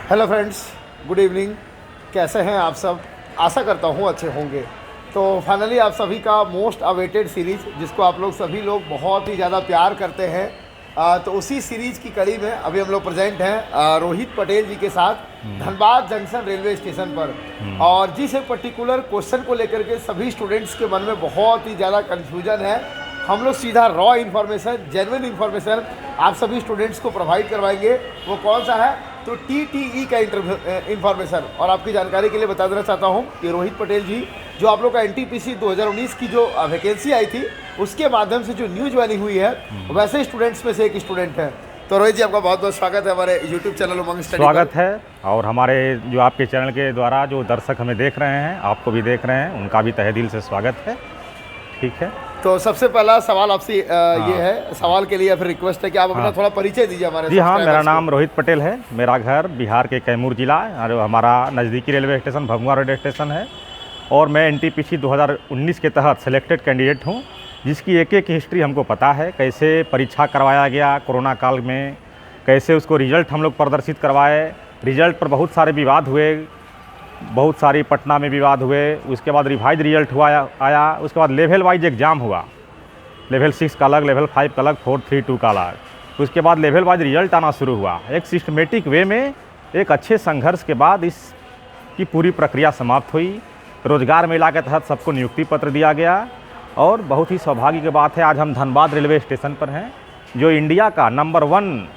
Hello friends, good evening. कैसे हैं आप सब? आशा करता हूँ अच्छे होंगे। तो फाइनली आप सभी का मोस्ट अवेटेड सीरीज़, जिसको आप लोग सभी लोग बहुत ही ज़्यादा प्यार करते हैं, तो उसी सीरीज़ की कड़ी में अभी हम लोग प्रेजेंट हैं रोहित पटेल जी के साथ धनबाद जंक्शन रेलवे स्टेशन पर। और जिस एक पर्टिकुलर क्वेश्चन को लेकर के सभी स्टूडेंट्स के मन में बहुत ही ज़्यादा कन्फ्यूजन है, हम लोग सीधा रॉ इन्फॉर्मेशन, जेन्युइन इन्फॉर्मेशन आप सभी स्टूडेंट्स को प्रोवाइड करवाएंगे। वो कौन सा है? तो TTE का इन्फॉर्मेशन। और आपकी जानकारी के लिए बता देना चाहता हूँ कि रोहित पटेल जी, जो आप लोग का NTPC 2019 की जो वैकेंसी आई थी, उसके माध्यम से जो न्यूज ज्वाइनिंग हुई है, वैसे स्टूडेंट्स में से एक स्टूडेंट है। तो रोहित जी, आपका बहुत बहुत स्वागत है हमारे यूट्यूब चैनल उमंग स्टडी। स्वागत है। और हमारे जो आपके चैनल के द्वारा जो दर्शक हमें देख रहे हैं, आपको भी देख रहे हैं, उनका भी तहे दिल से स्वागत है। ठीक है, तो सबसे पहला सवाल आपसे ये है, सवाल के लिए फिर रिक्वेस्ट है कि आप अपना थोड़ा परिचय दीजिए हमारे। जी हाँ, मेरा नाम रोहित पटेल है। मेरा घर बिहार के कैमूर जिला और हमारा नज़दीकी railway station Bhabua railway station है। और मैं NTPC 2019 के तहत सिलेक्टेड कैंडिडेट हूँ, जिसकी एक एक हिस्ट्री हमको पता है। कैसे परीक्षा करवाया गया कोरोना काल में, कैसे उसको रिजल्ट हम लोग प्रदर्शित करवाए। रिजल्ट पर बहुत सारे विवाद हुए, बहुत सारी पटना में विवाद हुए। उसके बाद रिवाइज रिजल्ट हुआ आया। उसके बाद लेवल वाइज एग्ज़ाम हुआ, लेवल 6 का अलग, लेवल 5 का अलग, 4, 3, 2 का अलग। उसके बाद लेवल वाइज रिजल्ट आना शुरू हुआ। एक सिस्टमेटिक वे में, एक अच्छे संघर्ष के बाद इसकी पूरी प्रक्रिया समाप्त हुई। रोजगार मेला के तहत सबको नियुक्ति पत्र दिया गया। और बहुत ही सौभाग्य की बात है, आज हम धनबाद रेलवे स्टेशन पर हैं, जो इंडिया का नंबर 1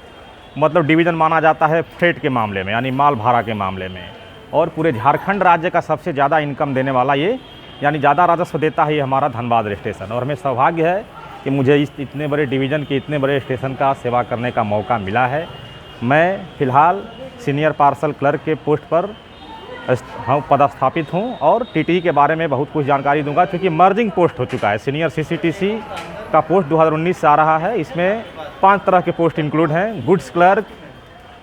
मतलब डिवीज़न माना जाता है फ्रेट के मामले में, यानी माल भाड़ा के मामले में। और पूरे झारखंड राज्य का सबसे ज़्यादा इनकम देने वाला ये, यानी ज़्यादा राजस्व देता है ये हमारा धनबाद स्टेशन। और हमें सौभाग्य है कि मुझे इस इतने बड़े डिवीज़न के, इतने बड़े स्टेशन का सेवा करने का मौका मिला है। मैं फ़िलहाल सीनियर पार्सल क्लर्क के पोस्ट पर पदस्थापित हूँ और TTE के बारे में बहुत कुछ जानकारी दूंगा, क्योंकि मर्जिंग पोस्ट हो चुका है। सीनियर CCTC का पोस्ट 2019 से आ रहा है। इसमें 5 तरह के पोस्ट इंक्लूड हैं: goods clerk,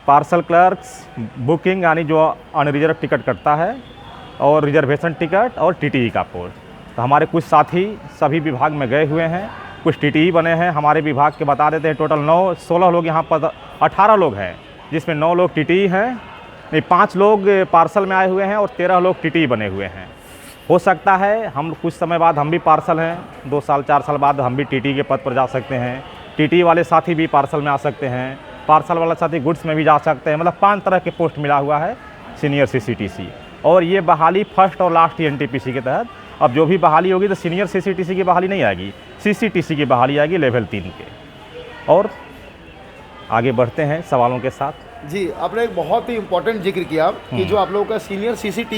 parcel clerks, booking यानी जो अनरिजर्व टिकट कटता है, और रिजर्वेशन टिकट, और TTE का पोस्ट। तो हमारे कुछ साथी सभी विभाग में गए हुए हैं, कुछ TTE बने हैं। हमारे विभाग के बता देते हैं, टोटल 16 लोग यहाँ पर, 18 लोग हैं, जिसमें 9 लोग TTE हैं, नहीं 5 लोग पार्सल में आए हुए हैं और 13 लोग TTE बने हुए हैं। हो सकता है हम कुछ समय बाद हम भी पार्सल हैं, 2 साल 4 साल बाद हम भी TTE के पद पर जा सकते हैं। TTE वाले साथी भी पार्सल में आ सकते हैं, पार्सल वाला साथी गुड्स में भी जा सकते हैं। मतलब 5 तरह के पोस्ट मिला हुआ है सीनियर CCTC। और ये बहाली फर्स्ट और लास्ट NTPC के तहत। अब जो भी बहाली होगी तो सीनियर CCTC की बहाली नहीं आएगी, CCTC की बहाली आएगी लेवल 3 के। और आगे बढ़ते हैं सवालों के साथ। जी, आपने एक बहुत ही इम्पोर्टेंट जिक्र किया कि जो आप लोगों का सीनियर CCTC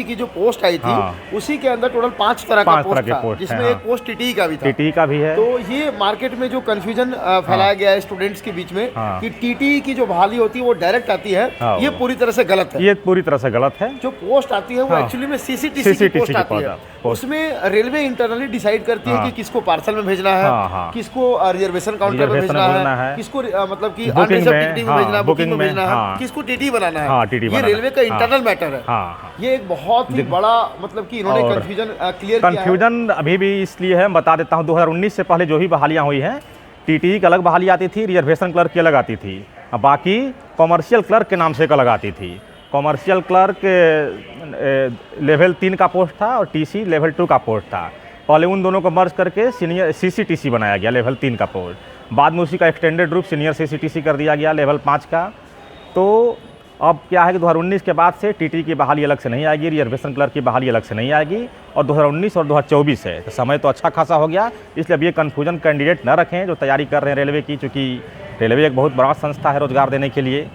की जो पोस्ट आई थी, उसी के अंदर टोटल 5 तरह का पोस्ट था, जिसमें एक पोस्ट TTE का भी था। TTE का भी है। तो ये मार्केट में जो कंफ्यूजन फैलाया गया है स्टूडेंट्स के बीच में कि TTE की जो बहाली होती है वो डायरेक्ट आती है, ये पूरी तरह से गलत है। ये पूरी तरह से गलत है। जो पोस्ट आती है वो एक्चुअली में CCTC की पोस्ट आती है। उसमें रेलवे इंटरनली डिसाइड करती है कि किसको पार्सल में भेजना है, किसको रिजर्वेशन काउंटर में भेजना है, किसको मतलब कि अनरिजर्व टिकटिंग में भेजना है, बुकिंग में भेजना है, किसको TTE बनाना है। ये रेलवे का इंटरनल मैटर है। ये एक बहुत ही बड़ा मतलब कि इन्होंने कंफ्यूजन क्लियर किया है। कंफ्यूजन अभी भी इसलिए है, बता देता हूँ। 2019 से पहले जो भी बहालियाँ हुई हैं, TTE की अलग बहाली आती थी, रिजर्वेशन क्लर्क की अलग आती थी, बाकी कॉमर्शियल क्लर्क के नाम से एक अलग आती थी। कॉमर्शियल क्लर्क लेवल 3 का पोस्ट था और TC लेवल 2 का पोस्ट था। पहले उन दोनों को मर्ज करके सीनियर CCTC बनाया गया, लेवल 3 का पोस्ट। बाद में उसी का एक्सटेंडेड रूप सीनियर CCTC कर दिया गया, लेवल 5 का। तो अब क्या है कि 2019 के बाद से TTE की बहाली अलग से नहीं आएगी, रिजर्वेशन क्लर्क की बहाली अलग से नहीं आएगी। और 2019 और 2024 है, तो समय तो अच्छा खासा हो गया। इसलिए अब ये कन्फ्यूजन कैंडिडेट न रखें जो तैयारी कर रहे हैं रेलवे की, चूँकि रेलवे एक बहुत बड़ा संस्था है रोजगार देने के लिए।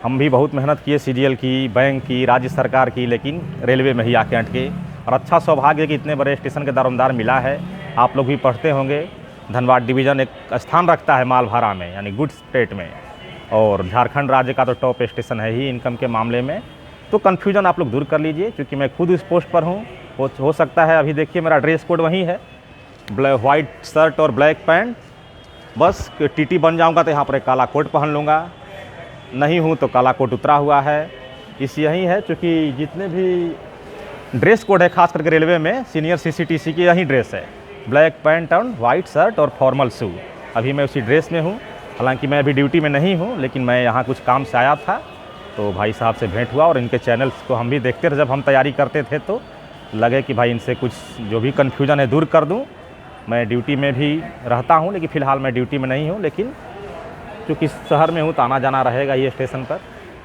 हम भी बहुत मेहनत किए, CGL की, बैंक की, राज्य सरकार की, लेकिन रेलवे में ही आके अटके। और अच्छा सौभाग्य कि इतने बड़े स्टेशन के दारोमदार मिला है। आप लोग भी पढ़ते होंगे, धनबाद डिवीज़न एक स्थान रखता है माल भाड़ा में, यानी गुड्स फ्रेट में, और झारखंड राज्य का तो टॉप स्टेशन है ही इनकम के मामले में। तो कन्फ्यूजन आप लोग दूर कर लीजिए, क्योंकि मैं खुद इस पोस्ट पर हूँ। हो सकता है, अभी देखिए मेरा ड्रेस कोड वही है, वाइट शर्ट और ब्लैक पैंट। बस TTE बन जाऊँगा तो यहाँ पर एक काला कोट पहन लूँगा, नहीं हूँ तो काला कोट उतरा हुआ है। इस यही है, क्योंकि जितने भी ड्रेस कोड है खास करके रेलवे में, सीनियर CCTC की यही ड्रेस है, ब्लैक पैंट और वाइट शर्ट और फॉर्मल शू। अभी मैं उसी ड्रेस में हूँ। हालांकि मैं अभी ड्यूटी में नहीं हूँ, लेकिन मैं यहाँ कुछ काम से आया था तो भाई साहब से भेंट हुआ और इनके चैनल्स को हम भी देखते रहे। जब हम तैयारी करते थे तो लगे कि भाई इनसे कुछ जो भी कन्फ्यूज़न है दूर कर दूँ। मैं ड्यूटी में भी रहता हूँ, लेकिन फ़िलहाल मैं ड्यूटी में नहीं हूँ, लेकिन चूँकि शहर में हूँ तो आना जाना रहेगा ये स्टेशन पर।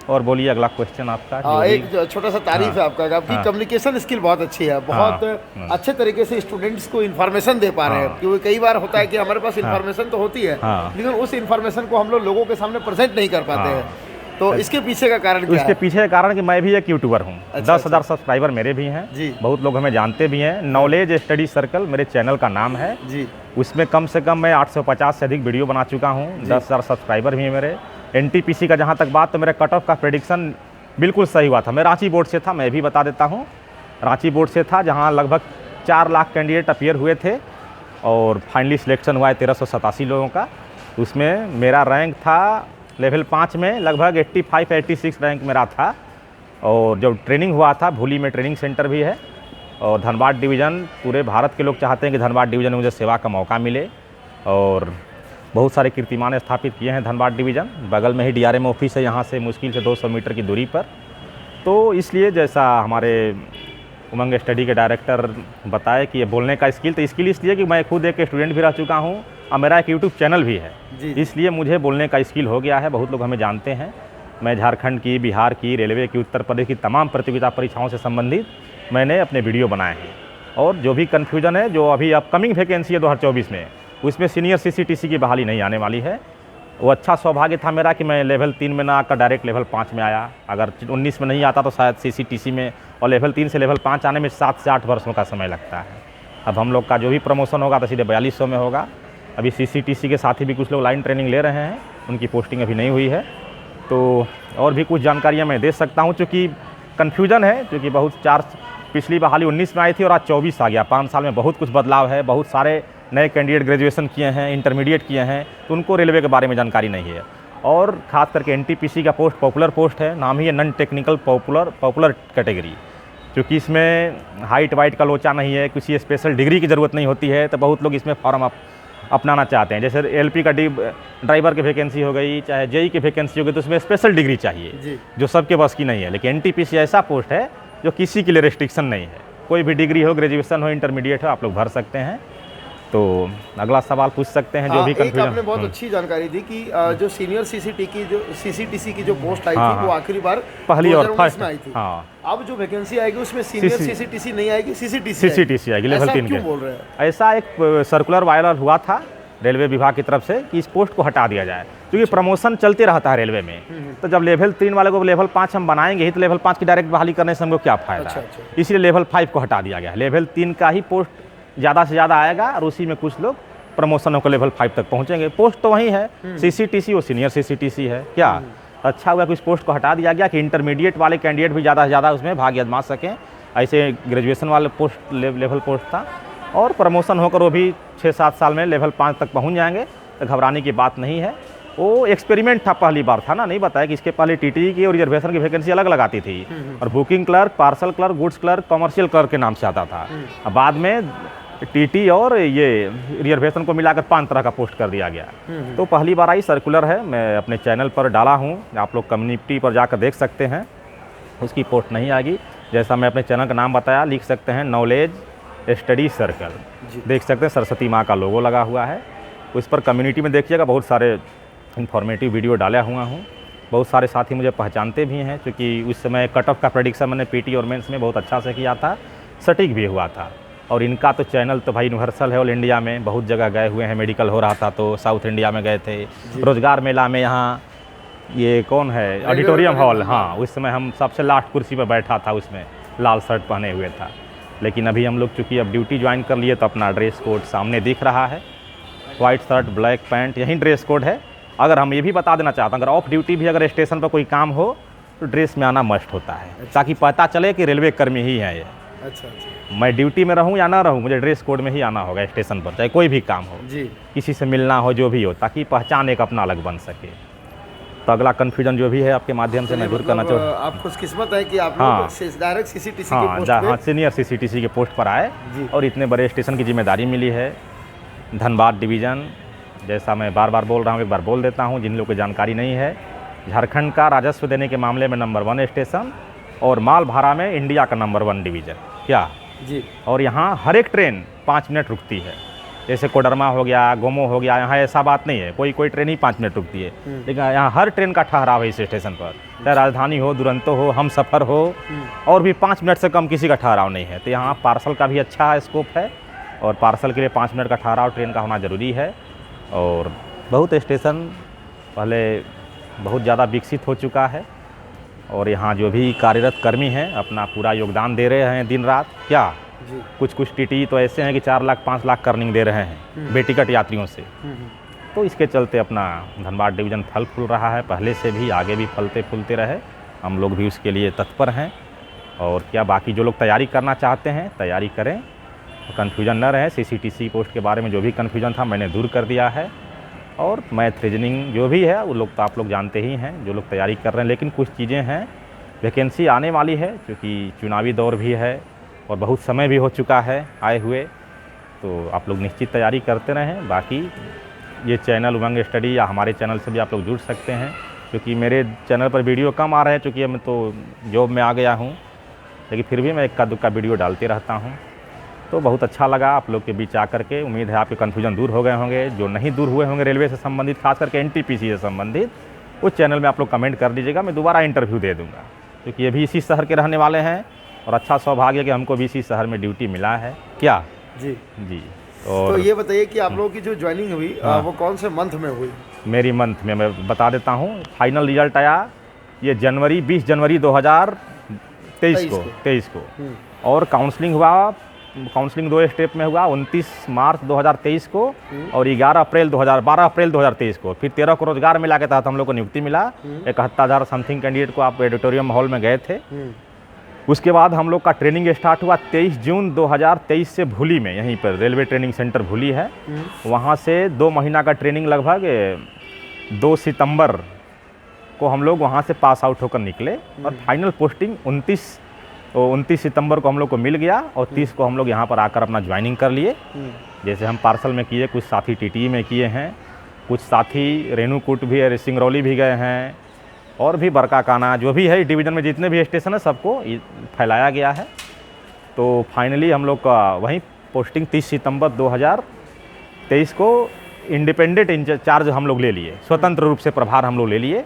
और बोलिए अगला क्वेश्चन आपका। एक छोटा सा तारीफ है आपका, आपकी कम्युनिकेशन स्किल बहुत अच्छी है, बहुत अच्छे तरीके से स्टूडेंट्स को इन्फॉर्मेशन दे पा रहे हैं। क्योंकि कई बार होता है कि हमारे पास इन्फॉर्मेशन तो होती है, लेकिन उस इन्फॉर्मेशन को हम लोगों के सामने प्रेजेंट नहीं कर पाते हैं। तो इसके पीछे का कारण क्या है? इसके पीछे का कारण कि मैं भी एक यूट्यूबर हूँ। 10,000 सब्सक्राइबर मेरे भी हैं जी। बहुत लोग हमें जानते भी हैं। नॉलेज स्टडी सर्कल मेरे चैनल का नाम है जी। उसमें कम से कम मैं 850 से अधिक वीडियो बना चुका हूँ। 10,000 सब्सक्राइबर भी हैं मेरे। NTPC का जहाँ तक बात, तो मेरा कट ऑफ का प्रेडिक्शन बिल्कुल सही हुआ था। मैं रांची बोर्ड से था, मैं भी बता देता हूँ। रांची बोर्ड से था जहाँ लगभग 4 लाख कैंडिडेट अपीयर हुए थे और फाइनली सिलेक्शन हुआ है 1387 लोगों का। उसमें मेरा रैंक था लेवल 5 में लगभग 85-86 रैंक मेरा था। और जब ट्रेनिंग हुआ था, भूली में ट्रेनिंग सेंटर भी है, और धनबाद डिवीज़न, पूरे भारत के लोग चाहते हैं कि धनबाद डिवीज़न में मुझे सेवा का मौका मिले। और बहुत सारे कीर्तिमान स्थापित किए हैं धनबाद डिवीज़न। बगल में ही DRM ऑफिस है, यहाँ से मुश्किल से 200 मीटर की दूरी पर। तो इसलिए जैसा हमारे उमंग स्टडी के डायरेक्टर बताए कि ये बोलने का स्किल, तो स्किल इसलिए कि मैं खुद एक स्टूडेंट भी रह चुका हूँ और मेरा एक यूट्यूब चैनल भी है, इसलिए मुझे बोलने का स्किल हो गया है। बहुत लोग हमें जानते हैं। मैं झारखंड की, बिहार की, रेलवे की, उत्तर प्रदेश की तमाम प्रतियोगिता परीक्षाओं से संबंधित मैंने अपने वीडियो बनाए हैं। और जो भी कन्फ्यूजन है, जो अभी अपकमिंग वैकेंसी है 2024 में, उसमें सीनियर CCTC की बहाली नहीं आने वाली है। वो अच्छा सौभाग्य था मेरा कि मैं लेवल 3 में ना आकर डायरेक्ट लेवल 5 में आया। अगर 19 में नहीं आता तो शायद CCTC में, और लेवल 3 से लेवल 5 आने में 7 से 8 वर्षों का समय लगता है। अब हम लोग का जो भी प्रमोशन होगा तो सीधे 4200 में होगा। अभी CCTC के साथ ही भी कुछ लोग लाइन ट्रेनिंग ले रहे हैं, उनकी पोस्टिंग अभी नहीं हुई है। तो और भी कुछ जानकारियाँ मैं दे सकता हूँ, चूँकि कन्फ्यूजन है, क्योंकि बहुत पिछली बहाली 19 में आई थी और आज 24 आ गया। 5 साल में बहुत कुछ बदलाव है। बहुत सारे नए कैंडिडेट ग्रेजुएशन किए हैं, इंटरमीडिएट किए हैं, तो उनको रेलवे के बारे में जानकारी नहीं है। और ख़ास करके NTPC का पोस्ट पॉपुलर पोस्ट है, नाम ही है नॉन टेक्निकल पॉपुलर कैटेगरी। क्योंकि इसमें हाइट वाइट का लोचा नहीं है, किसी स्पेशल डिग्री की ज़रूरत नहीं होती है, तो बहुत लोग इसमें फॉर्म अपनाना चाहते हैं। जैसे LP का ड्राइवर की वैकेंसी हो गई, चाहे JEE की वैकेंसी हो गई, तो उसमें स्पेशल डिग्री चाहिए जो सबके बस की नहीं है। लेकिन NTPC ऐसा पोस्ट है जो किसी के लिए रेस्ट्रिक्शन नहीं है। कोई भी डिग्री हो, ग्रेजुएशन हो, इंटरमीडिएट हो, आप लोग भर सकते हैं। तो अगला सवाल पूछ सकते हैं। जो भी कंफ्यूजन, आपने बहुत अच्छी जानकारी दी कि जो सीनियर CCTC की जो पोस्ट आई थी वो आखिरी बार पहली और फर्स्ट में आई थी। अब जो वैकेंसी आएगी उसमें सीनियर CCTC नहीं आएगी, CCTC आएगी लेवल 3 क्यों बोल रहे हैं? ऐसा एक सर्कुलर वायरल हुआ था रेलवे विभाग की तरफ से कि इस पोस्ट को हटा दिया जाए, क्योंकि प्रमोशन चलते रहता है रेलवे में। तो जब लेवल 3 वाले को लेवल 5 हम बनाएंगे ही, तो लेवल 5 की डायरेक्ट बहाली करने से हमको क्या फायदा है। इसलिए लेवल 5 को हटा दिया गया। लेवल 3 का ही पोस्ट ज़्यादा से ज़्यादा आएगा और उसी में कुछ लोग प्रमोशन होकर लेवल 5 तक पहुँचेंगे। पोस्ट तो वही है, CCTC वो सीनियर CCTC है। क्या अच्छा हुआ कि उस पोस्ट को हटा दिया गया कि इंटरमीडिएट वाले कैंडिडेट भी ज़्यादा से ज़्यादा उसमें भाग आजमा सकें। ऐसे ग्रेजुएशन वाले पोस्ट लेवल पोस्ट था, और प्रमोशन होकर वो भी 6-7 साल में लेवल 5 तक पहुँच जाएंगे। तो घबराने की बात नहीं है। वो एक्सपेरिमेंट था, पहली बार था ना, नहीं बताया कि इसके पहले TTE की और रिजर्वेशन की वैकेंसी अलग लगाती थी, और booking clerk, parcel clerk, goods clerk, commercial clerk के नाम से आता था। अब बाद में TT और ये रिजर्वेशन को मिलाकर 5 तरह का पोस्ट कर दिया गया। तो पहली बार आई सर्कुलर है, मैं अपने चैनल पर डाला हूँ, आप लोग कम्युनिटी पर जाकर देख सकते हैं। उसकी पोस्ट नहीं आएगी। जैसा मैं अपने चैनल का नाम बताया, लिख सकते हैं नॉलेज स्टडी सर्कल, देख सकते हैं सरस्वती माँ का लोगो लगा हुआ है। उस पर कम्युनिटी में देखिएगा, बहुत सारे इन्फॉर्मेटिव वीडियो डाला हुआ हूँ। बहुत सारे साथी मुझे पहचानते भी हैं, क्योंकि उस समय कट ऑफ का प्रेडिक्शन मैंने PT और मेंस में बहुत अच्छा से किया था, सटीक भी हुआ था। और इनका तो चैनल तो भाई यूनिवर्सल है, ऑल इंडिया में बहुत जगह गए हुए हैं। मेडिकल हो रहा था तो साउथ इंडिया में गए थे, रोजगार मेला में, यहाँ ये कौन है, ऑडिटोरियम हॉल, हाँ, उस समय हम सबसे लास्ट कुर्सी पर बैठा था, उसमें लाल शर्ट पहने हुए था। लेकिन अभी हम लोग चूँकि अब ड्यूटी ज्वाइन कर लिए, तो अपना ड्रेस कोड सामने दिख रहा है, वाइट शर्ट ब्लैक पैंट, यही ड्रेस कोड है। अगर हम ये भी बता देना चाहते हैं, अगर ऑफ ड्यूटी भी अगर स्टेशन पर कोई काम हो तो ड्रेस में आना मस्ट होता है, ताकि पता चले कि रेलवे कर्मी ही है ये। अच्छा। मैं ड्यूटी में रहूं या ना रहूं, मुझे ड्रेस कोड में ही आना होगा स्टेशन पर, चाहे कोई भी काम हो, किसी से मिलना हो, जो भी हो, ताकि पहचान एक अपना अलग बन सके। तो अगला कन्फ्यूजन जो भी है आपके माध्यम से मैं दूर करना चाहूँ। आप खुशकिस्मत है कि आप लोग डायरेक्ट CCTC के पोस्ट पे, हाँ, सीनियर CCTC के पोस्ट पर आए और इतने बड़े स्टेशन की जिम्मेदारी मिली है। धनबाद डिवीज़न जैसा मैं बार बार बोल रहा हूँ, एक बार बोल देता हूँ जिन लोगों को जानकारी नहीं है, झारखंड का राजस्व देने के मामले में नंबर 1 स्टेशन और माल भाड़ा में इंडिया का नंबर 1 डिवीज़न क्या जी। और यहाँ हर एक ट्रेन 5 मिनट रुकती है। जैसे कोडरमा हो गया, गोमो हो गया, यहाँ ऐसा बात नहीं है, कोई ट्रेन ही 5 मिनट रुकती है, लेकिन यहाँ हर ट्रेन का ठहराव है इस स्टेशन पर, चाहे राजधानी हो, दुरंतो हो, हम सफ़र हो, और भी 5 मिनट से कम किसी का ठहराव नहीं है। तो यहाँ पार्सल का भी अच्छा स्कोप है और पार्सल के लिए 5 मिनट का ठहराव ट्रेन का होना ज़रूरी है। और बहुत स्टेशन पहले बहुत ज़्यादा विकसित हो चुका है और यहाँ जो भी कार्यरत कर्मी हैं अपना पूरा योगदान दे रहे हैं दिन रात क्या जी। कुछ टीटी तो ऐसे हैं कि 4 लाख 5 लाख अर्निंग दे रहे हैं बेटिकट यात्रियों से। तो इसके चलते अपना धनबाद डिवीज़न फल फूल रहा है, पहले से भी आगे भी फलते फूलते रहे, हम लोग भी उसके लिए तत्पर हैं। और क्या बाकी जो लोग तैयारी करना चाहते हैं तैयारी करें, कन्फ्यूजन न रहे। CCTC पोस्ट के बारे में जो भी कन्फ्यूजन था मैंने दूर कर दिया है। और मैथ रीजनिंग जो भी है वो लोग तो आप लोग जानते ही हैं जो लोग तैयारी कर रहे हैं, लेकिन कुछ चीज़ें हैं, वैकेंसी आने वाली है क्योंकि चुनावी दौर भी है और बहुत समय भी हो चुका है आए हुए, तो आप लोग निश्चित तैयारी करते रहें। बाकी ये चैनल उमंग स्टडी या हमारे चैनल से भी आप लोग जुड़ सकते हैं, क्योंकि मेरे चैनल पर वीडियो कम आ रहे हैं क्योंकि मैं तो जॉब में आ गया हूँ, लेकिन फिर भी मैं इक्का दुक्का वीडियो डालते रहता हूँ। तो बहुत अच्छा लगा आप लोग के बीच आकर के, उम्मीद है आपके कन्फ्यूजन दूर हो गए होंगे। जो नहीं दूर हुए होंगे रेलवे से संबंधित, खास करके NTPC से संबंधित, उस चैनल में आप लोग कमेंट कर दीजिएगा, मैं दोबारा इंटरव्यू दे दूँगा, क्योंकि ये भी इसी शहर के रहने वाले हैं और अच्छा सौभाग्य कि हमको भी इसी शहर में ड्यूटी मिला है क्या जी जी। तो ये बताइए कि आप लोगों की जो ज्वाइनिंग हुई वो कौन से मंथ में हुई? मेरी मंथ में मैं बता देता हूँ, फाइनल रिजल्ट आया ये 20 जनवरी 2023 को और काउंसलिंग हुआ, काउंसलिंग 2 स्टेप में हुआ, 29 मार्च 2023 को और 12 अप्रैल 2023 को। फिर 13 को रोजगार मेला के तहत हम लोग को नियुक्ति मिला, 71,000 समथिंग कैंडिडेट को आप एडिटोरियम हॉल में गए थे। उसके बाद हम लोग का ट्रेनिंग स्टार्ट हुआ 23 जून 2023 से भूली में, यहीं पर रेलवे ट्रेनिंग सेंटर भूली है, वहाँ से 2 महीना का ट्रेनिंग लगभग 2 सितंबर को हम लोग वहाँ से पास आउट होकर निकले और फाइनल पोस्टिंग 29 सितंबर को हम लोग को मिल गया और 30 को हम लोग यहाँ पर आकर अपना ज्वाइनिंग कर लिए। जैसे हम पार्सल में किए, कुछ साथी TTE में किए हैं, कुछ साथी रेणुकूट भी है, सिंगरौली भी गए हैं और भी बरकाकाना जो भी है डिवीज़न में जितने भी स्टेशन है सबको फैलाया गया है। तो फाइनली हम लोग का वहीं पोस्टिंग 30 सितंबर 2023 को इंडिपेंडेंट इंचार्ज हम लोग ले लिए, स्वतंत्र रूप से प्रभार हम लोग ले लिए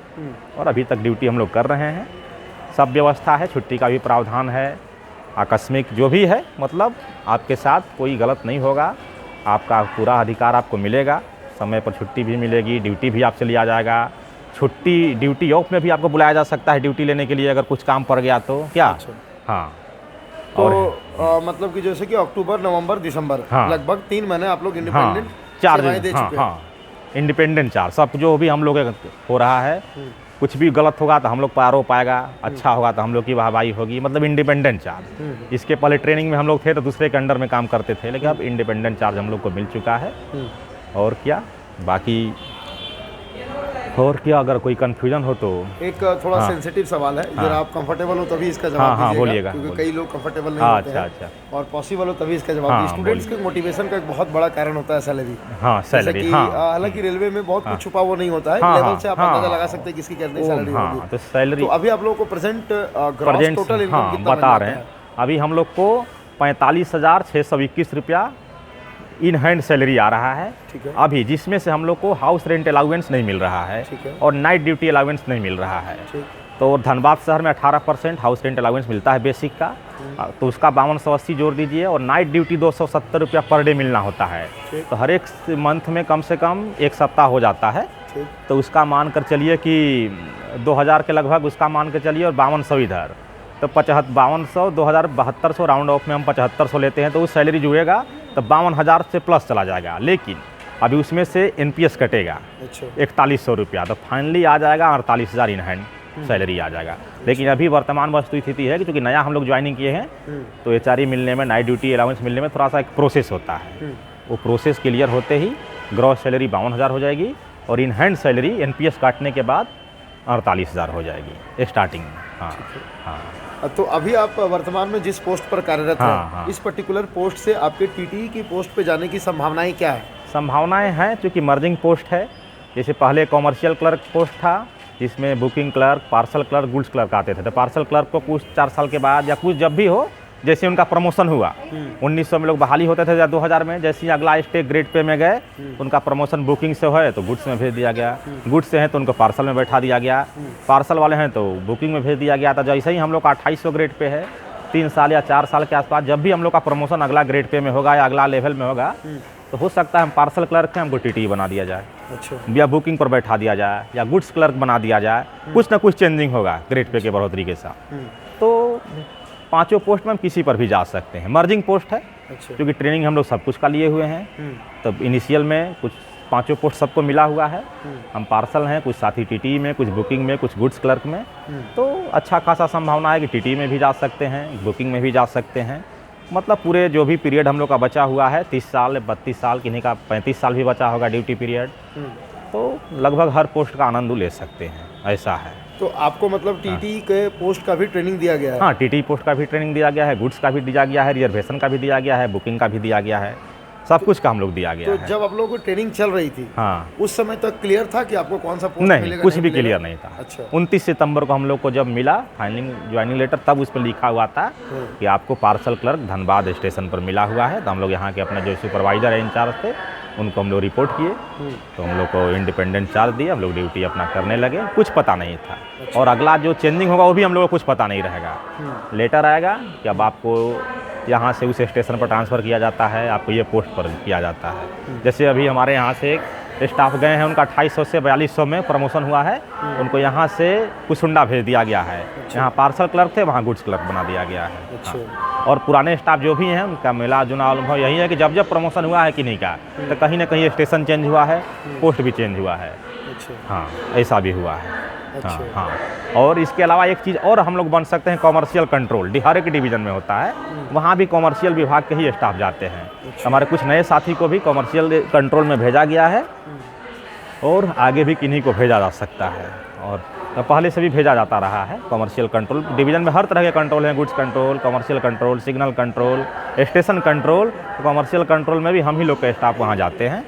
और अभी तक ड्यूटी हम लोग कर रहे हैं। सब व्यवस्था है, छुट्टी का भी प्रावधान है, आकस्मिक जो भी है, मतलब आपके साथ कोई गलत नहीं होगा, आपका पूरा अधिकार आपको मिलेगा, समय पर छुट्टी भी मिलेगी, ड्यूटी भी आपसे लिया जाएगा, छुट्टी ड्यूटी ऑफ में भी आपको बुलाया जा सकता है ड्यूटी लेने के लिए अगर कुछ काम पड़ गया तो क्या। अच्छा। हाँ तो मतलब कि जैसे कि अक्टूबर, नवंबर, दिसंबर, लगभग 3 महीने आप लोग इंडिपेंडेंट चार्ज दे चुके हैं। इंडिपेंडेंट चार्ज सब जो भी हम लोग हो रहा है, कुछ भी गलत होगा तो हम लोग पर आरोप आएगा, अच्छा होगा तो हम लोग की वाहवाही होगी, मतलब इंडिपेंडेंट चार्ज। इसके पहले ट्रेनिंग में हम लोग थे तो दूसरे के अंडर में काम करते थे, लेकिन अब इंडिपेंडेंट चार्ज हम लोग को मिल चुका है। और क्या बाकी और क्या अगर कोई कंफ्यूजन हो तो एक थोड़ा सेंसिटिव सवाल है, जरा आप कंफर्टेबल हो तभी इसका जवाब बोलिएगा, क्योंकि कई लोग कंफर्टेबल नहीं होते हैं। अच्छा। और पॉसिबल हो तभी इसका जवाब दीजिए। स्टूडेंट्स के मोटिवेशन का एक बहुत बड़ा कारण होता है सैलरी। सैलरी हालांकि रेलवे में बहुत कुछ छुपा वो नहीं होता है, लेवल से आप अंदाजा लगा सकते हैं किसकी कितनी सैलरी होगी। तो सैलरी अभी आप लोगों को प्रेजेंट टोटल इनकम कितना बता रहे हैं, अभी हम लोग को 45,621 रुपया इन हैंड सैलरी आ रहा है अभी, जिसमें से हम लोग को हाउस रेंट अलाउंस नहीं मिल रहा है और नाइट ड्यूटी अलाउंस नहीं मिल रहा है। तो धनबाद शहर में 18% हाउस रेंट अलाउंस मिलता है बेसिक का, तो उसका 5280 जोड़ दीजिए और नाइट ड्यूटी 270 रुपया पर डे मिलना होता है। तो हर एक मंथ में कम से कम 1 सप्ताह हो जाता है, तो उसका मान कर चलिए कि 2000 के लगभग उसका मान कर चलिए और 5200 इधर, तो 5200 2000 7200 राउंड ऑफ में हम 7500 लेते हैं, तो उस सैलरी जुड़ेगा तो 52,000 से प्लस चला जाएगा। लेकिन अभी उसमें से NPS कटेगा 4100 रुपया, तो फाइनली आ जाएगा 48,000 इन हैंड सैलरी आ जाएगा। लेकिन अभी वर्तमान वस्तु स्थिति है कि चूँकि नया हम लोग ज्वाइनिंग किए हैं तो HRE मिलने में, नाइट ड्यूटी अलाउंस मिलने में थोड़ा सा एक प्रोसेस होता है, वो प्रोसेस क्लियर होते ही ग्रॉस सैलरी 52,000 हो जाएगी और इन हैंड सैलरी NPS काटने के बाद 48,000 हो जाएगी स्टार्टिंग में। हाँ। तो अभी आप वर्तमान में जिस पोस्ट पर कार्यरत हैं, इस पर्टिकुलर पोस्ट से आपके TTE की पोस्ट पे जाने की संभावनाएं क्या है? संभावनाएं हैं, चूँकि मर्जिंग पोस्ट है। जैसे पहले कॉमर्शियल क्लर्क पोस्ट था, जिसमें booking clerk, parcel clerk, goods clerk आते थे। तो पार्सल क्लर्क को कुछ 4 साल के बाद या कुछ जब भी हो, जैसे उनका प्रमोशन हुआ, 1900 में लोग बहाली होते थे या 2000 में, जैसे ही अगला स्टेज ग्रेड पे में गए, उनका प्रमोशन बुकिंग से है तो गुड्स में भेज दिया गया, गुड्स से हैं तो उनको पार्सल में बैठा दिया गया, पार्सल वाले हैं तो बुकिंग में भेज दिया गया। तो जैसे ही हम लोग का 2800 ग्रेड पे है, 3 साल या 4 साल के आसपास जब भी हम लोग का प्रमोशन अगला ग्रेड पे में होगा या अगला लेवल में होगा, तो हो सकता है हम पार्सल क्लर्क हैं, हमको टीटी बना दिया जाए, अच्छा, या बुकिंग पर बैठा दिया जाए, या गुड्स क्लर्क बना दिया जाए। कुछ ना कुछ चेंजिंग होगा ग्रेड पे के बढ़ोतरी के साथ। तो 5 पोस्ट में हम किसी पर भी जा सकते हैं। मर्जिंग पोस्ट है, अच्छा, क्योंकि ट्रेनिंग हम लोग सब कुछ का लिए हुए हैं। तब इनिशियल में कुछ 5 पोस्ट सबको मिला हुआ है। हम पार्सल हैं, कुछ साथी टीटी में, कुछ बुकिंग में, कुछ गुड्स क्लर्क में। तो अच्छा खासा संभावना है कि टीटी में भी जा सकते हैं, बुकिंग में भी जा सकते हैं। मतलब पूरे जो भी पीरियड हम लोग का बचा हुआ है, 30 साल, 32 साल, किन्हीं का 35 साल भी बचा होगा ड्यूटी पीरियड, तो लगभग हर पोस्ट का आनंद ले सकते हैं, ऐसा है। तो आपको मतलब टीटी के पोस्ट का भी ट्रेनिंग दिया गया है? हाँ, टीटी पोस्ट का भी ट्रेनिंग दिया गया है, गुड्स का भी दिया गया है, रिजर्वेशन का भी दिया गया है, बुकिंग का भी दिया गया है, सब कुछ का हम लोग दिया गया तो है। जब आप लोगों को ट्रेनिंग चल रही थी, हाँ, उस समय तक क्लियर था कि आपको कौन सा पोस्ट नहीं, मिलेगा, कुछ भी मिलेगा? क्लियर नहीं था। अच्छा, 29 सितंबर को हम लोग को जब मिला फाइनलिंग ज्वाइनिंग लेटर, तब उस पर लिखा हुआ था कि आपको पार्सल क्लर्क धनबाद स्टेशन पर मिला हुआ है। तो हम लोग यहाँ के अपने जो सुपरवाइजर है, इंचार्ज थे, उनको हम लोग रिपोर्ट किए, तो हम लोग को इंडिपेंडेंट चार्ज दिया, हम लोग ड्यूटी अपना करने लगे। कुछ पता नहीं था। और अगला जो चेंजिंग होगा वो भी हम लोग को कुछ पता नहीं रहेगा। लेटर आएगा कि अब आपको यहाँ से उस स्टेशन पर ट्रांसफ़र किया जाता है, आपको ये पोस्ट पर किया जाता है। जैसे अभी हमारे यहाँ से एक स्टाफ गए हैं, उनका 2800 से 4200 में प्रमोशन हुआ है, उनको यहाँ से कुसुंडा भेज दिया गया है। यहाँ पार्सल क्लर्क थे, वहाँ गुड्स क्लर्क बना दिया गया है। हाँ। और पुराने स्टाफ जो भी हैं, उनका मिला जुला अनुभव यही है कि जब जब प्रमोशन हुआ है कि नहीं का, तो कहीं ना कहीं स्टेशन चेंज हुआ है, पोस्ट भी चेंज हुआ है। हाँ, ऐसा भी हुआ है। हाँ, हाँ। और इसके अलावा एक चीज़ और हम लोग बन सकते हैं, कॉमर्शियल कंट्रोल हर एक डिवीज़न में होता है, वहाँ भी कॉमर्शियल विभाग के ही स्टाफ जाते हैं। हमारे कुछ नए साथी को भी कॉमर्शियल कंट्रोल में भेजा गया है, और आगे भी किन्हीं को भेजा जा सकता है, और पहले से भी भेजा जाता रहा है। कॉमर्शियल कंट्रोल डिवीज़न में हर तरह के कंट्रोल हैं, goods control, commercial control, signal control, station control. Commercial control में भी हम ही लोग के स्टाफ वहाँ जाते हैं।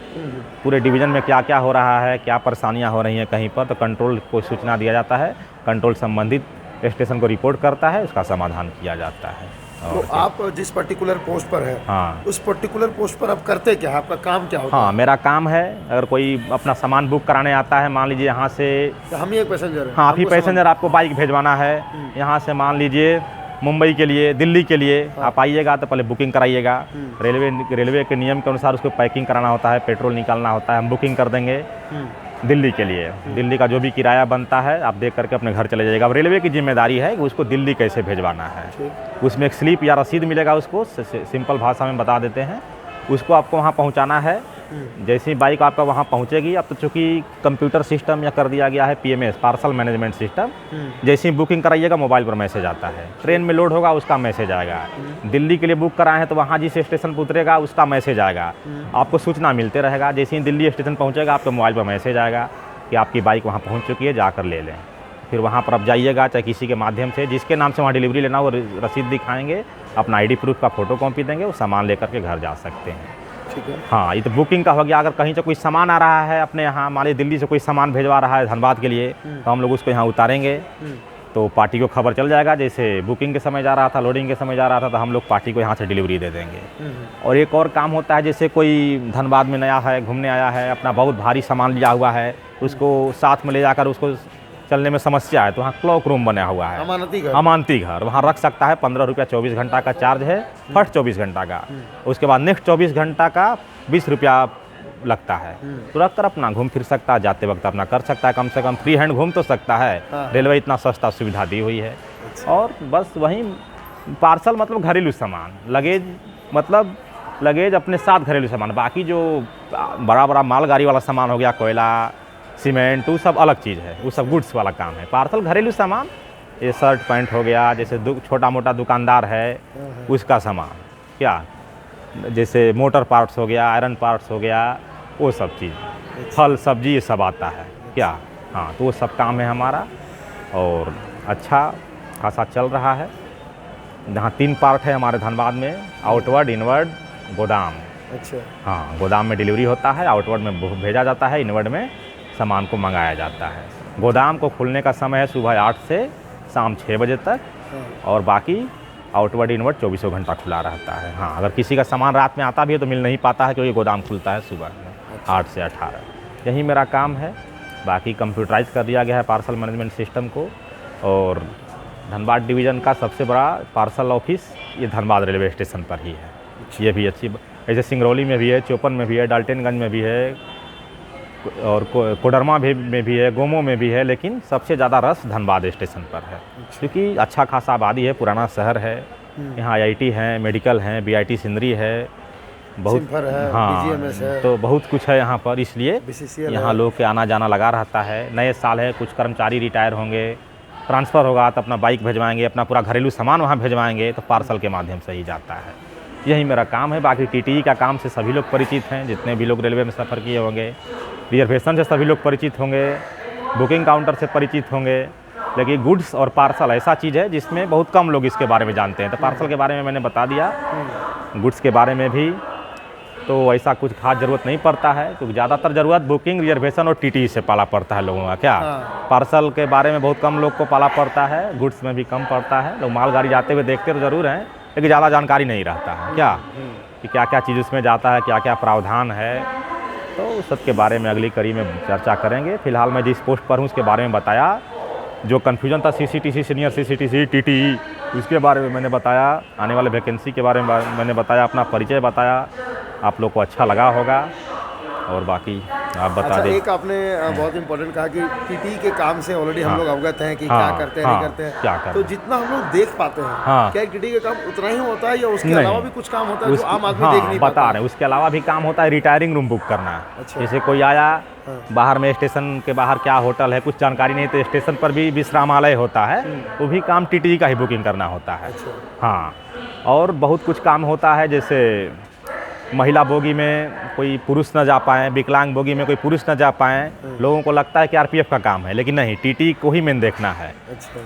पूरे डिवीज़न में क्या क्या हो रहा है, क्या परेशानियाँ हो रही हैं कहीं पर, तो कंट्रोल को सूचना दिया जाता है, कंट्रोल संबंधित स्टेशन को रिपोर्ट करता है, उसका समाधान किया जाता है। तो आप जिस पर्टिकुलर पोस्ट पर है, हाँ, उस पर्टिकुलर पोस्ट पर आप करते क्या है, आपका काम क्या होता हाँ, मेरा काम है, अगर कोई अपना सामान बुक कराने आता है, मान लीजिए यहाँ से, है? हम ही एक पैसेंजर हैं। हाँ, आप ही हमको पैसेंजर, आपको बाइक भेजवाना है यहाँ से, मान लीजिए मुंबई के लिए, दिल्ली के लिए आप आइएगा, तो पहले बुकिंग कराइएगा। रेलवे के नियम के अनुसार उसको पैकिंग कराना होता है, पेट्रोल निकालना होता है, हम बुकिंग कर देंगे दिल्ली के लिए। दिल्ली का जो भी किराया बनता है आप देख करके अपने घर चले जाइएगा। अब रेलवे की जिम्मेदारी है कि उसको दिल्ली कैसे भेजवाना है। उसमें एक स्लिप या रसीद मिलेगा, उसको सिंपल भाषा में बता देते हैं, उसको आपको वहाँ पहुँचाना है। जैसे ही बाइक आपका वहाँ पहुँचेगी, अब तो चूँकि कंप्यूटर सिस्टम या कर दिया गया है PMS, पार्सल मैनेजमेंट सिस्टम, जैसे ही बुकिंग कराइएगा मोबाइल पर मैसेज आता है। ट्रेन में लोड होगा उसका मैसेज आएगा। दिल्ली के लिए बुक कराए हैं तो वहाँ जिस स्टेशन पर उतरेगा उसका मैसेज आएगा, आपको सूचना मिलते रहेगा। जैसे ही दिल्ली स्टेशन पहुँचेगा आपके मोबाइल पर मैसेज आएगा कि आपकी बाइक वहाँ पहुँच चुकी है, जाकर ले लें। फिर वहाँ पर आप जाइएगा, चाहे किसी के माध्यम से, जिसके नाम से वहाँ डिलीवरी लेना, वो रसीद दिखाएंगे, अपना ID प्रूफ का फ़ोटो कॉपी देंगे, वो सामान लेकर के घर जा सकते हैं। ठीक है। हाँ, ये तो बुकिंग का हो गया। अगर कहीं से कोई सामान आ रहा है अपने यहाँ, मान लीजिए दिल्ली से कोई सामान भेजवा रहा है धनबाद के लिए, तो हम लोग उसको यहाँ उतारेंगे, तो पार्टी को खबर चल जाएगा। जैसे बुकिंग के समय जा रहा था, लोडिंग के समय जा रहा था, तो हम लोग पार्टी को यहाँ से डिलीवरी दे देंगे। और एक और काम होता है, जैसे कोई धनबाद में नया है, घूमने आया है, अपना बहुत भारी सामान लिया हुआ है, उसको साथ में ले जाकर उसको चलने में समस्या है, तो वहाँ क्लॉक रूम बना हुआ है, अमानती घर, वहाँ रख सकता है। 15 रुपया 24 घंटा का चार्ज है, फर्स्ट 24 घंटा का। उसके बाद नेक्स्ट 24 घंटा का 20 रुपया लगता है। तो रख कर अपना घूम फिर सकता है, जाते वक्त अपना कर सकता है, कम से कम फ्री हैंड घूम तो सकता है। रेलवे इतना सस्ता सुविधा दी हुई है। और बस वहीं पार्सल मतलब घरेलू सामान, लगेज मतलब लगेज अपने साथ घरेलू सामान, बाकी जो बड़ा बड़ा मालगाड़ी वाला सामान हो गया, कोयला, सीमेंट, वो सब अलग चीज़ है, वो सब गुड्स वाला काम है। पार्सल घरेलू सामान, ये शर्ट पैंट हो गया, जैसे छोटा मोटा दुकानदार है उसका सामान, क्या जैसे मोटर पार्ट्स हो गया, आयरन पार्ट्स हो गया, वो सब चीज़, फल सब्जी ये सब आता है क्या। हाँ, तो वो सब काम है हमारा, और अच्छा खासा चल रहा है। जहाँ 3 पार्ट है हमारे धनबाद में, आउटवर्ड, इनवर्ड, गोदाम। अच्छा। हाँ, गोदाम में डिलीवरी होता है, आउटवर्ड में भेजा जाता है, इनवर्ड में सामान को मंगाया जाता है। गोदाम को खुलने का समय है सुबह 8 से शाम 6 बजे तक, और बाकी आउटवर्ड इनवर्ड 24 घंटा खुला रहता है। हाँ, अगर किसी का सामान रात में आता भी है तो मिल नहीं पाता है, क्योंकि गोदाम खुलता है सुबह में 8 से 18। यही मेरा काम है। बाकी कंप्यूटराइज कर दिया गया है पार्सल मैनेजमेंट सिस्टम को। और धनबाद डिवीज़न का सबसे बड़ा पार्सल ऑफिस ये धनबाद रेलवे स्टेशन पर ही है। ये भी अच्छी, ऐसे सिंगरौली में भी है, चौपन में भी है, डाल्टनगंज में भी है, और कोडरमा में भी है, गोमो में भी है, लेकिन सबसे ज़्यादा रस धनबाद स्टेशन पर है, क्योंकि अच्छा खासा आबादी है, पुराना शहर है, यहाँ IIT है, मेडिकल हैं, BIT सिंदरी है, बहुत है, हाँ, BGMS है, तो बहुत कुछ है यहाँ पर, इसलिए BCCL यहाँ लोग के आना जाना लगा रहता है। नए साल है, कुछ कर्मचारी रिटायर होंगे, ट्रांसफ़र होगा तो अपना बाइक भिजवाएंगे, अपना पूरा घरेलू सामान वहाँ भिजवाएंगे, तो पार्सल के माध्यम से ही जाता है। यही मेरा काम है। बाकी TTE का काम से सभी लोग परिचित हैं, जितने भी लोग रेलवे में सफ़र किए होंगे। रिजर्वेशन से सभी लोग परिचित होंगे, बुकिंग काउंटर से परिचित होंगे। लेकिन गुड्स और पार्सल ऐसा चीज़ है जिसमें बहुत कम लोग इसके बारे में जानते हैं। तो पार्सल के बारे में मैंने बता दिया, गुड्स के बारे में भी तो ऐसा कुछ खास ज़रूरत नहीं पड़ता है, क्योंकि ज़्यादातर ज़रूरत बुकिंग, रिजर्वेशन और TTE से पाला पड़ता है लोगों का। क्या पार्सल के बारे में बहुत कम लोग को पाला पड़ता है, गुड्स में भी कम पड़ता है। लोग मालगाड़ी जाते हुए देखते तो ज़रूर हैं, लेकिन ज़्यादा जानकारी नहीं रहता है क्या कि क्या क्या चीज़ उसमें जाता है, क्या क्या प्रावधान है। तो उस सब के बारे में अगली कड़ी में चर्चा करेंगे। फिलहाल मैं जिस पोस्ट पर हूँ उसके बारे में बताया। जो कन्फ्यूजन था CCTC, सीनियर CCTC, TTE, उसके बारे में मैंने बताया। आने वाले वैकेंसी के बारे में मैंने बताया, अपना परिचय बताया। आप लोग को अच्छा लगा होगा, और बाकी आप बता अच्छा, दें। एक आपने बहुत इंपॉर्टेंट कहा कि TTE के काम से ऑलरेडी हम लोग अवगत हैं कि हाँ, क्या करते हैं, हाँ, नहीं करते हैं, क्या करते तो हैं। जितना हम लोग देख पाते हैं, हाँ। क्या TTE का काम उतना ही होता है या उसके नहीं। अलावा भी कुछ काम होता है जो आम आदमी हाँ, देख नहीं बता पाता? रहे हैं, उसके अलावा भी काम होता है। रिटायरिंग रूम बुक करना, अच्छा। जैसे कोई आया बाहर में, स्टेशन के बाहर क्या होटल है, कुछ जानकारी नहीं, तो स्टेशन पर भी विश्रामालय होता है, वो भी काम TTE का ही बुकिंग करना होता है। हाँ, और बहुत कुछ काम होता है, जैसे महिला बोगी में कोई पुरुष न जा पाएँ, विकलांग बोगी में कोई पुरुष न जा पाएँ। लोगों को लगता है कि RPF का काम है, लेकिन नहीं, TTE को ही मेन देखना है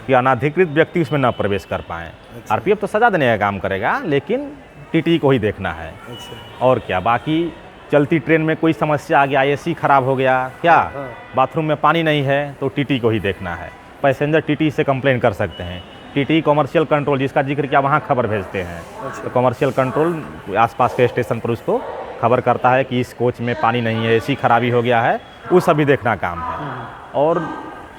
कि अनाधिकृत व्यक्ति उसमें न प्रवेश कर पाएँ। RPF तो सजा देने का काम करेगा, लेकिन TTE को ही देखना है। और क्या, बाकी चलती ट्रेन में कोई समस्या आ गया, AC खराब हो गया, क्या बाथरूम में पानी नहीं है, तो TTE को ही देखना है। पैसेंजर TTE से कंप्लेन कर सकते हैं। TTE कॉमर्शियल कंट्रोल, जिसका जिक्र किया, वहाँ खबर भेजते हैं। तो कॉमर्शियल कंट्रोल आसपास के स्टेशन पर उसको खबर करता है कि इस कोच में पानी नहीं है, AC खराबी हो गया है, वो सभी देखना काम है। और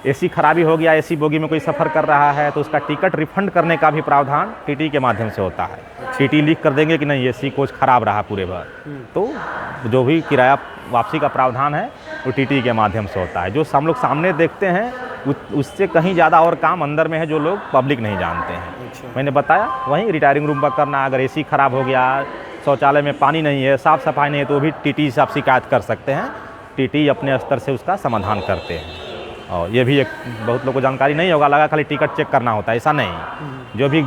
AC खराबी हो गया, AC बोगी में कोई सफ़र कर रहा है, तो उसका टिकट रिफंड करने का भी प्रावधान TTE के माध्यम से होता है। TTE लिख कर देंगे कि नहीं, AC कोच खराब रहा पूरे भर, तो जो भी किराया वापसी का प्रावधान है वो TTE के माध्यम से होता है। जो हम लोग सामने देखते हैं उससे कहीं ज़्यादा और काम अंदर में है, जो लोग पब्लिक नहीं जानते हैं। मैंने बताया, वहीं रिटायरिंग रूम पर करना, अगर AC खराब हो गया, शौचालय में पानी नहीं है, साफ़ सफाई नहीं है, तो भी TTE से आप शिकायत कर सकते हैं। TTE अपने स्तर से उसका समाधान करते हैं। और ये भी एक बहुत लोगों को जानकारी नहीं होगा, लगा खाली टिकट चेक करना होता है, ऐसा नहीं। जो भी